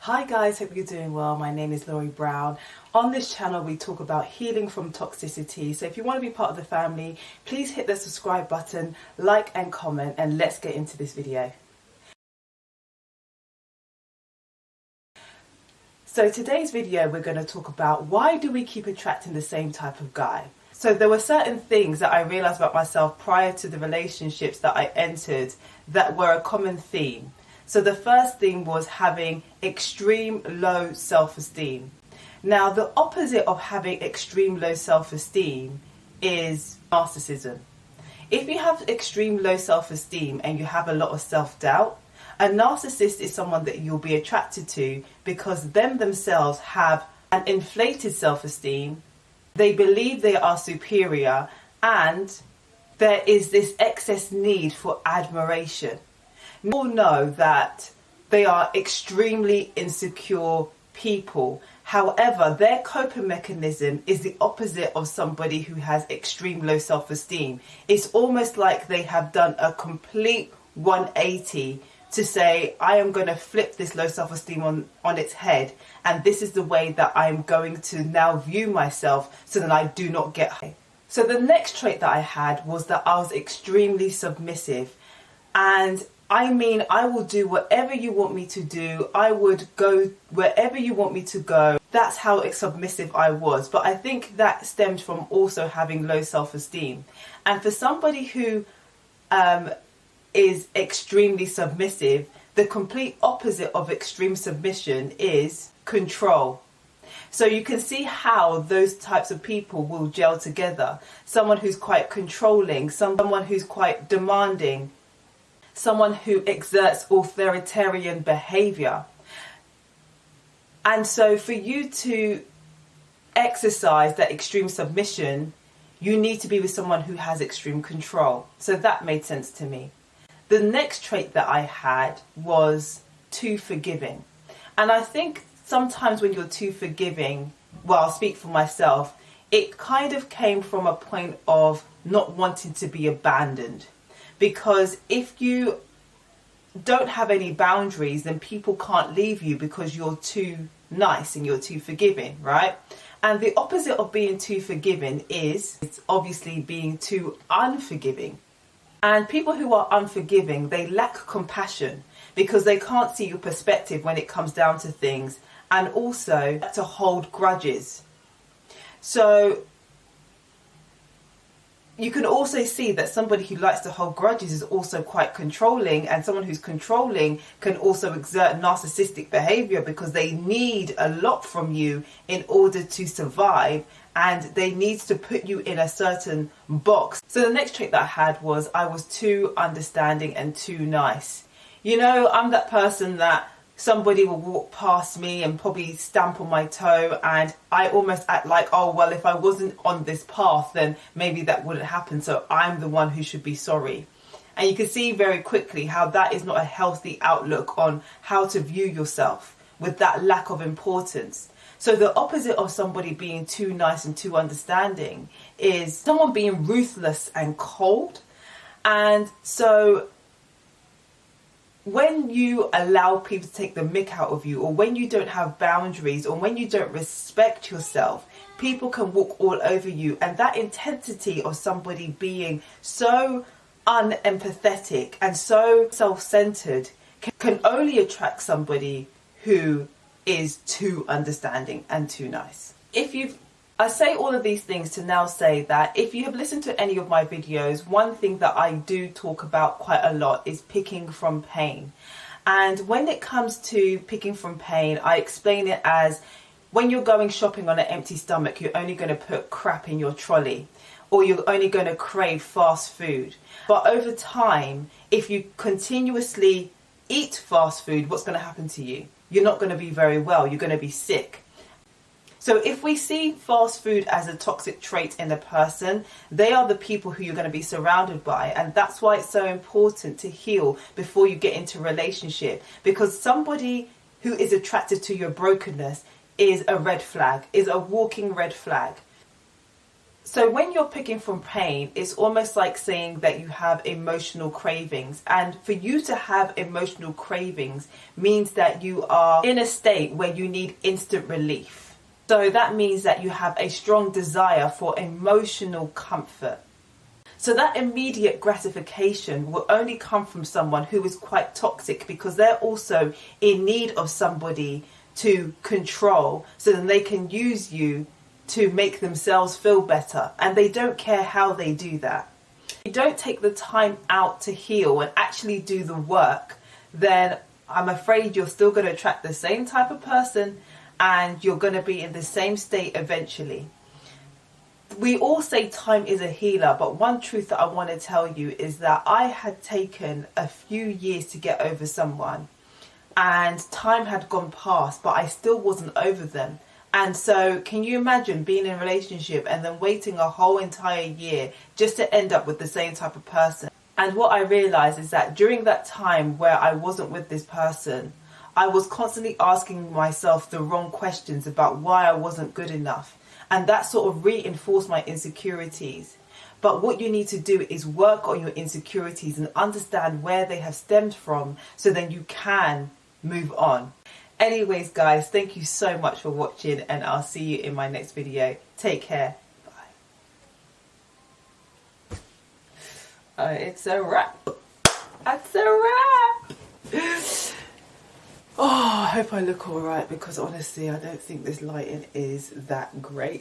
Hi guys, hope you're doing well. My name is Laurie Brown. On this channel we talk about healing from toxicity. So if you want to be part of the family, please hit the subscribe button, like and comment, and let's get into this video. So today's video we're going to talk about why do we keep attracting the same type of guy. So there were certain things that I realized about myself prior to the relationships that I entered that were a common theme. So the first thing was having extreme low self-esteem. Now the opposite of having extreme low self-esteem is narcissism. If you have extreme low self-esteem and you have a lot of self-doubt, a narcissist is someone that you'll be attracted to because them themselves have an inflated self-esteem. They believe they are superior and there is this excess need for admiration. We all know that they are extremely insecure people. However, their coping mechanism is the opposite of somebody who has extreme low self-esteem. It's almost like they have done a complete 180 to say, I am going to flip this low self-esteem on its head, and this is the way that I'm going to now view myself so that I do not get high. So the next trait that I had was that I was extremely submissive. And I mean, I will do whatever you want me to do. I would go wherever you want me to go. That's how submissive I was. But I think that stemmed from also having low self-esteem. And for somebody who is extremely submissive, the complete opposite of extreme submission is control. So you can see how those types of people will gel together. Someone who's quite controlling, someone who's quite demanding, someone who exerts authoritarian behavior. And so for you to exercise that extreme submission, you need to be with someone who has extreme control. So that made sense to me. The next trait that I had was too forgiving. And I think sometimes when you're too forgiving, well, I'll speak for myself, it kind of came from a point of not wanting to be abandoned. Because if you don't have any boundaries, then people can't leave you because you're too nice and you're too forgiving, right? And the opposite of being too forgiving is it's obviously being too unforgiving. And people who are unforgiving, they lack compassion because they can't see your perspective when it comes down to things, and also to hold grudges. So you can also see that somebody who likes to hold grudges is also quite controlling, and someone who's controlling can also exert narcissistic behavior because they need a lot from you in order to survive, and they need to put you in a certain box. So the next trait that I had was I was too understanding and too nice. You know, I'm that person that somebody will walk past me and probably stamp on my toe, and I almost act like, oh, well, if I wasn't on this path, then maybe that wouldn't happen. So I'm the one who should be sorry. And you can see very quickly how that is not a healthy outlook on how to view yourself with that lack of importance. So the opposite of somebody being too nice and too understanding is someone being ruthless and cold. And so when you allow people to take the mick out of you, or when you don't have boundaries, or when you don't respect yourself, people can walk all over you. And that intensity of somebody being so unempathetic and so self-centered can only attract somebody who is too understanding and too nice. I say all of these things to now say that if you have listened to any of my videos, one thing that I do talk about quite a lot is picking from pain. And when it comes to picking from pain, I explain it as when you're going shopping on an empty stomach, you're only going to put crap in your trolley, or you're only going to crave fast food. But over time, if you continuously eat fast food, what's going to happen to you? You're not going to be very well. You're going to be sick. So if we see fast food as a toxic trait in a person, they are the people who you're going to be surrounded by. And that's why it's so important to heal before you get into a relationship. Because somebody who is attracted to your brokenness is a red flag, is a walking red flag. So when you're picking from pain, it's almost like saying that you have emotional cravings. And for you to have emotional cravings means that you are in a state where you need instant relief. So that means that you have a strong desire for emotional comfort. So that immediate gratification will only come from someone who is quite toxic, because they're also in need of somebody to control, so then they can use you to make themselves feel better, and they don't care how they do that. If you don't take the time out to heal and actually do the work, then I'm afraid you're still going to attract the same type of person, and you're going to be in the same state eventually. We all say time is a healer, but one truth that I want to tell you is that I had taken a few years to get over someone, and time had gone past, but I still wasn't over them. And so can you imagine being in a relationship and then waiting a whole entire year just to end up with the same type of person? And what I realized is that during that time where I wasn't with this person, I was constantly asking myself the wrong questions about why I wasn't good enough. And that sort of reinforced my insecurities. But what you need to do is work on your insecurities and understand where they have stemmed from, so then you can move on. Anyways, guys, thank you so much for watching, and I'll see you in my next video. Take care. Bye. It's a wrap. That's a wrap. Oh, I hope I look alright, because honestly, I don't think this lighting is that great.